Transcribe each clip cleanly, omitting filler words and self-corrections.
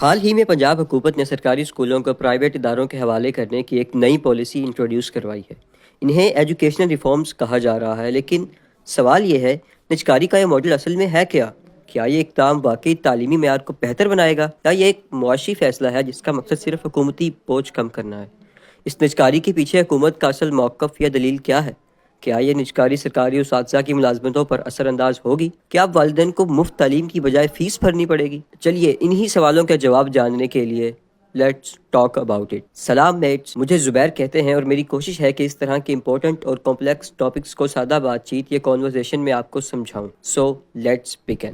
حال ہی میں پنجاب حکومت نے سرکاری اسکولوں کو پرائیویٹ اداروں کے حوالے کرنے کی ایک نئی پالیسی انٹروڈیوس کروائی ہے۔ انہیں ایجوکیشنل ریفارمز کہا جا رہا ہے، لیکن سوال یہ ہے، نجکاری کا یہ ماڈل اصل میں ہے کیا؟ کیا یہ اقدام واقعی تعلیمی معیار کو بہتر بنائے گا، یا یہ ایک معاشی فیصلہ ہے جس کا مقصد صرف حکومتی بوجھ کم کرنا ہے؟ اس نجکاری کے پیچھے حکومت کا اصل موقف یا دلیل کیا ہے؟ کیا یہ نجکاری سرکاری اساتذہ کی ملازمتوں پر اثر انداز ہوگی؟ کیا اب والدین کو مفت تعلیم کی بجائے فیس بھرنی پڑے گی؟ چلیے انہی سوالوں کا جواب جاننے کے لیے لیٹس ٹاک اباؤٹ اٹ۔ سلام میٹس، مجھے زبیر کہتے ہیں اور میری کوشش ہے کہ اس طرح کے امپورٹنٹ اور کمپلیکس ٹاپکس کو سادہ بات چیت یا کانورسیشن میں آپ کو سمجھاؤں۔ So let's begin.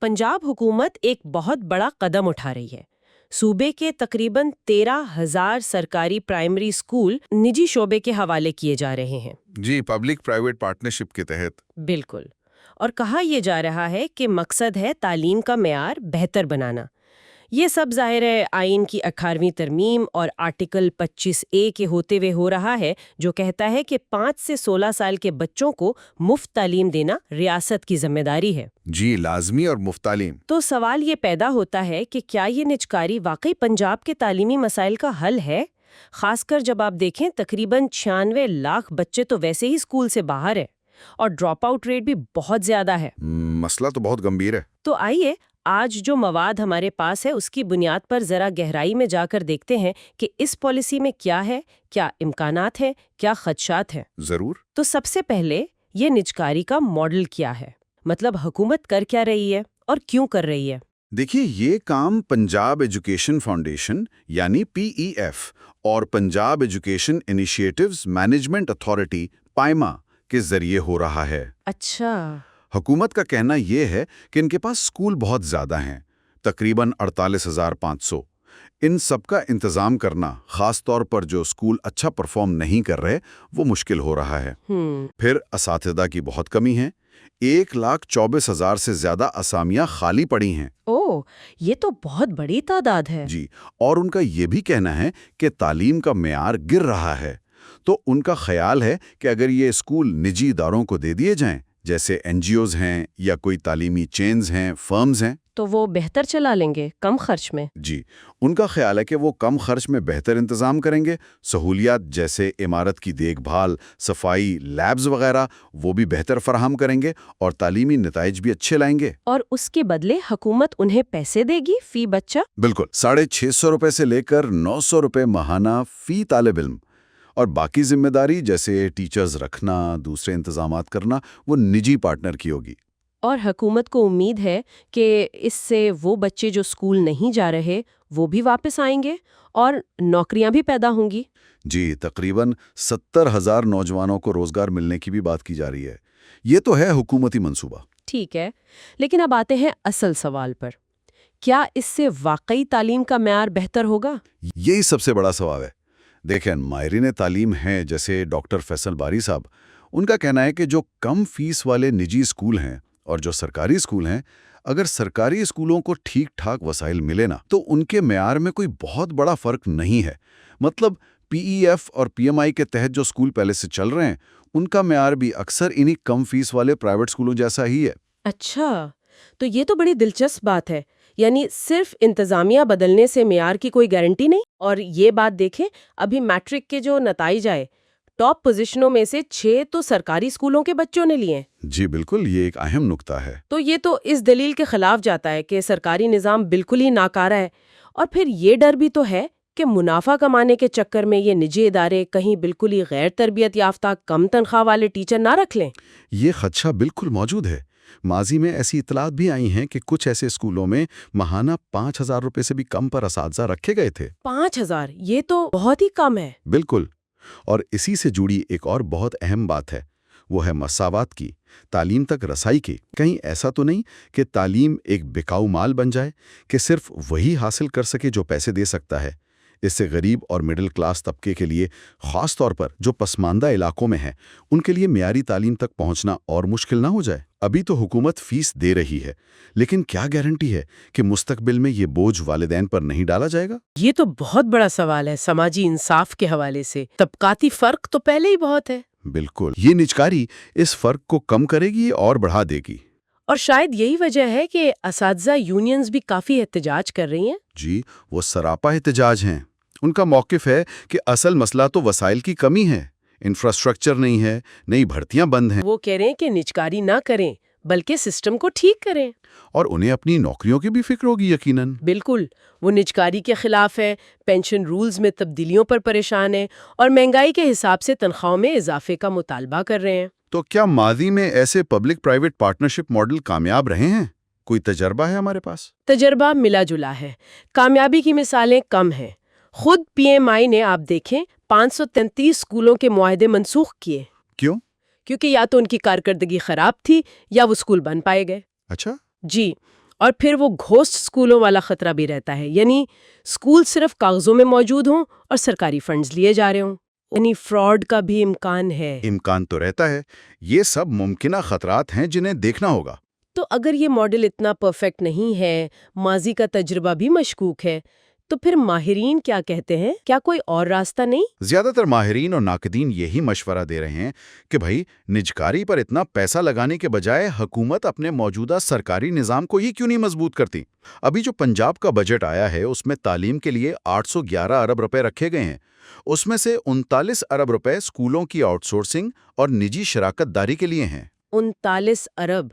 پنجاب حکومت ایک بہت بڑا قدم اٹھا رہی ہے۔ صوبے کے تقریباً 13,000 سرکاری پرائمری اسکول نجی شعبے کے حوالے کیے جا رہے ہیں۔ جی، پبلک پرائیویٹ پارٹنرشپ کے تحت۔ بالکل، اور کہا یہ جا رہا ہے کہ مقصد ہے تعلیم کا معیار بہتر بنانا۔ یہ سب ظاہر ہے آئین کی 18ویں ترمیم اور آرٹیکل 25A کے ہوتے ہوئے ہو رہا ہے، جو کہتا ہے کہ 5 سے 16 سال کے بچوں کو مفت تعلیم دینا ریاست کی ذمہ داری ہے۔ جی، لازمی اور مفت تعلیم۔ تو سوال یہ پیدا ہوتا ہے کہ کیا یہ نجکاری واقعی پنجاب کے تعلیمی مسائل کا حل ہے؟ خاص کر جب آپ دیکھیں تقریباً 96 لاکھ بچے تو ویسے ہی اسکول سے باہر ہے اور ڈراپ آؤٹ ریٹ بھی بہت زیادہ ہے۔ مسئلہ تو بہت گمبھیر ہے۔ تو آئیے آج جو مواد ہمارے پاس ہے اس کی بنیاد پر ذرا گہرائی میں جا کر دیکھتے ہیں کہ اس پالیسی میں کیا ہے، کیا امکانات ہیں، کیا خدشات ہیں۔ ضرور۔ تو سب سے پہلے یہ نجکاری کا ماڈل کیا ہے، مطلب حکومت کر کیا رہی ہے اور کیوں کر رہی ہے؟ دیکھیے، یہ کام پنجاب ایجوکیشن فاؤنڈیشن یعنی PEF اور Punjab education initiatives management authority PEIMA کے ذریعے ہو رہا ہے۔ اچھا۔ حکومت کا کہنا یہ ہے کہ ان کے پاس اسکول بہت زیادہ ہیں، تقریباً 48,500۔ ان سب کا انتظام کرنا، خاص طور پر جو اسکول اچھا پرفارم نہیں کر رہے، وہ مشکل ہو رہا ہے۔ پھر اساتذہ کی بہت کمی ہے، 1,24,000 سے زیادہ اسامیاں خالی پڑی ہیں۔ اوہ، یہ تو بہت بڑی تعداد ہے۔ جی، اور ان کا یہ بھی کہنا ہے کہ تعلیم کا معیار گر رہا ہے۔ تو ان کا خیال ہے کہ اگر یہ اسکول نجی اداروں کو دے دیے جائیں، جیسے NGOs ہیں یا کوئی تعلیمی چینز ہیں، فرمز ہیں، تو وہ بہتر چلا لیں گے کم خرچ میں۔ جی، ان کا خیال ہے کہ وہ کم خرچ میں بہتر انتظام کریں گے، سہولیات جیسے عمارت کی دیکھ بھال، صفائی، لیبز وغیرہ وہ بھی بہتر فراہم کریں گے اور تعلیمی نتائج بھی اچھے لائیں گے۔ اور اس کے بدلے حکومت انہیں پیسے دے گی فی بچہ؟ بالکل، 650 روپے سے لے کر 900 روپے ماہانہ فی طالب علم، اور باقی ذمہ داری جیسے ٹیچرز رکھنا، دوسرے انتظامات کرنا، وہ نجی پارٹنر کی ہوگی۔ اور حکومت کو امید ہے کہ اس سے وہ بچے جو اسکول نہیں جا رہے وہ بھی واپس آئیں گے اور نوکریاں بھی پیدا ہوں گی۔ جی، تقریباً 70,000 نوجوانوں کو روزگار ملنے کی بھی بات کی جا رہی ہے۔ یہ تو ہے حکومتی منصوبہ۔ ٹھیک ہے، لیکن اب آتے ہیں اصل سوال پر۔ کیا اس سے واقعی تعلیم کا معیار بہتر ہوگا؟ یہی سب سے بڑا سوال ہے۔ دیکھیں، ماہرین تعلیم ہیں جیسے ڈاکٹر فیصل باری صاحب، ان کا کہنا ہے کہ جو کم فیس والے نجی اسکول ہیں اور جو سرکاری اسکول ہیں، اگر سرکاری اسکولوں کو ٹھیک ٹھاک وسائل ملے نا تو ان کے معیار میں کوئی بہت بڑا فرق نہیں ہے۔ مطلب PEF اور PMI کے تحت جو اسکول پہلے سے چل رہے ہیں، ان کا معیار بھی اکثر انہی کم فیس والے پرائیویٹ اسکولوں جیسا ہی ہے۔ اچھا، تو یہ تو بڑی دلچسپ بات ہے۔ یعنی صرف انتظامیہ بدلنے سے معیار کی کوئی گارنٹی نہیں۔ اور یہ بات دیکھیں، ابھی میٹرک کے جو نتائج آئے، ٹاپ پوزیشنوں میں سے 6 تو سرکاری اسکولوں کے بچوں نے لیے ہیں۔ جی بالکل، یہ ایک اہم نکتہ ہے۔ تو یہ تو اس دلیل کے خلاف جاتا ہے کہ سرکاری نظام بالکل ہی ناکارہ ہے۔ اور پھر یہ ڈر بھی تو ہے کہ منافع کمانے کے چکر میں یہ نجی ادارے کہیں بالکل ہی غیر تربیت یافتہ کم تنخواہ والے ٹیچر نہ رکھ لیں۔ یہ خدشہ بالکل موجود ہے۔ ماضی میں ایسی اطلاعات بھی آئی ہیں کہ کچھ ایسے اسکولوں میں ماہانہ 5,000 روپے سے بھی کم پر اساتذہ رکھے گئے تھے۔ 5,000 یہ تو بہت ہی کم ہے۔ بالکل، اور اسی سے جڑی ایک اور بہت اہم بات ہے، وہ ہے مساوات کی، تعلیم تک رسائی کی۔ کہیں ایسا تو نہیں کہ تعلیم ایک بکاؤ مال بن جائے کہ صرف وہی حاصل کر سکے جو پیسے دے سکتا ہے۔ اس سے غریب اور مڈل کلاس طبقے کے لیے، خاص طور پر جو پسماندہ علاقوں میں ہیں، ان کے لیے معیاری تعلیم تک پہنچنا اور مشکل نہ ہو جائے۔ ابھی تو حکومت فیس دے رہی ہے، لیکن کیا گارنٹی ہے کہ مستقبل میں یہ بوجھ والدین پر نہیں ڈالا جائے گا؟ یہ تو بہت بڑا سوال ہے سماجی انصاف کے حوالے سے۔ طبقاتی فرق تو پہلے ہی بہت ہے۔ بالکل، یہ نجکاری اس فرق کو کم کرے گی اور بڑھا دے گی۔ اور شاید یہی وجہ ہے کہ اساتذہ یونینز بھی کافی احتجاج کر رہی ہیں۔ جی، وہ سراپا احتجاج ہیں۔ ان کا موقف ہے کہ اصل مسئلہ تو وسائل کی کمی ہے، انفراسٹرکچر نہیں ہے، نئی بھرتیاں بند ہیں، وہ کہہ رہے ہیں کہ نجکاری نہ کریں بلکہ سسٹم کو ٹھیک کریں۔ اور انہیں اپنی نوکریوں کی بھی فکر ہوگی یقیناً۔ بالکل، وہ نجکاری کے خلاف ہے، پینشن رولز میں تبدیلیوں پر پریشان ہے اور مہنگائی کے حساب سے تنخواہوں میں اضافے کا مطالبہ کر رہے ہیں۔ تو کیا ماضی میں ایسے پبلک پرائیویٹ پارٹنرشپ ماڈل کامیاب رہے ہیں؟ کوئی تجربہ ہے ہمارے پاس؟ تجربہ ملا جلا ہے، کامیابی کی مثالیں کم ہیں۔ خود پی ایم آئی نے آپ دیکھیں 533 اسکولوں کے معاہدے منسوخ کیے۔ کیوں؟ کیونکہ یا تو ان کی کارکردگی خراب تھی یا وہ اسکول بن پائے گئے۔ اچھا، جی، اور پھر وہ گھوسٹ اسکولوں والا خطرہ بھی رہتا ہے، یعنی اسکول صرف کاغذوں میں موجود ہوں اور سرکاری فنڈز لیے جا رہے ہوں، یعنی فراڈ کا بھی امکان ہے۔ امکان تو رہتا ہے۔ یہ سب ممکنہ خطرات ہیں جنہیں دیکھنا ہوگا۔ تو اگر یہ ماڈل اتنا پرفیکٹ نہیں ہے، ماضی کا تجربہ بھی مشکوک ہے، تو پھر ماہرین کیا کہتے ہیں؟ کیا کوئی اور راستہ نہیں؟ زیادہ تر ماہرین اور ناقدین یہی مشورہ دے رہے ہیں کہ بھائی نجکاری پر اتنا پیسہ لگانے کے بجائے حکومت اپنے موجودہ سرکاری نظام کو ہی کیوں نہیں مضبوط کرتی؟ ابھی جو پنجاب کا بجٹ آیا ہے اس میں تعلیم کے لیے 811 ارب روپے رکھے گئے ہیں۔ اس میں سے 39 ارب روپے اسکولوں کی آؤٹ سورسنگ اور نجی شراکت داری کے لیے ہیں۔ 39 ارب،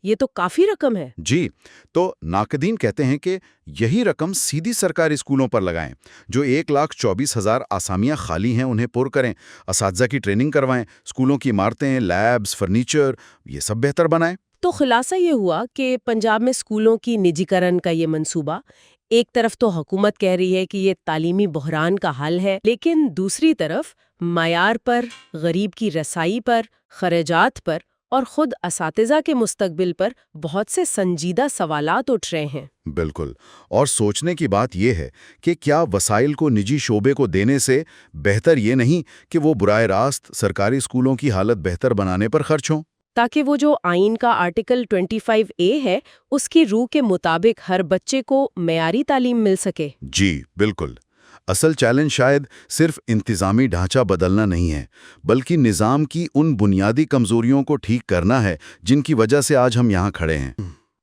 یہ تو کافی رقم ہے۔ جی، تو ناقدین کہتے ہیں کہ یہی رقم سیدھی سرکاری اسکولوں پر لگائیں، جو 1,24,000 آسامیاں خالی ہیں انہیں پر کریں، اساتذہ کی ٹریننگ کروائیں، اسکولوں کی عمارتیں، لیبز، فرنیچر یہ سب بہتر بنائیں۔ تو خلاصہ یہ ہوا کہ پنجاب میں اسکولوں کی نجی کرن کا یہ منصوبہ ایک طرف تو حکومت کہہ رہی ہے کہ یہ تعلیمی بحران کا حل ہے، لیکن دوسری طرف معیار پر، غریب کی رسائی پر، خراجات پر اور خود اساتذہ کے مستقبل پر بہت سے سنجیدہ سوالات اٹھ رہے ہیں۔ بالکل، اور سوچنے کی بات یہ ہے کہ کیا وسائل کو نجی شعبے کو دینے سے بہتر یہ نہیں کہ وہ براہ راست سرکاری اسکولوں کی حالت بہتر بنانے پر خرچ ہوں؟ تاکہ وہ جو آئین کا آرٹیکل 25A ہے اس کی روح کے مطابق ہر بچے کو معیاری تعلیم مل سکے۔ جی بالکل، اصل چیلنج شاید صرف انتظامی ڈھانچہ بدلنا نہیں ہے، بلکہ نظام کی ان بنیادی کمزوریوں کو ٹھیک کرنا ہے جن کی وجہ سے آج ہم یہاں کھڑے ہیں۔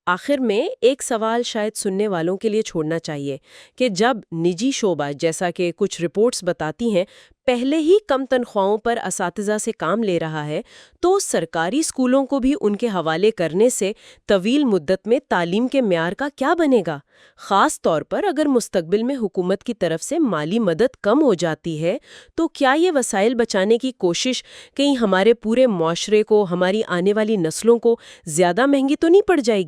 آخر میں ایک سوال شاید سننے والوں کے لیے چھوڑنا چاہیے کہ جب نجی شعبہ، جیسا کہ کچھ رپورٹس بتاتی ہیں، پہلے ہی کم تنخواہوں پر اساتذہ سے کام لے رہا ہے، تو سرکاری اسکولوں کو بھی ان کے حوالے کرنے سے طویل مدت میں تعلیم کے معیار کا کیا بنے گا؟ خاص طور پر اگر مستقبل میں حکومت کی طرف سے مالی مدد کم ہو جاتی ہے، تو کیا یہ وسائل بچانے کی کوشش کہیں ہمارے پورے معاشرے کو، ہماری آنے والی نسلوں کو زیادہ مہنگی تو نہیں پڑ جائے گی؟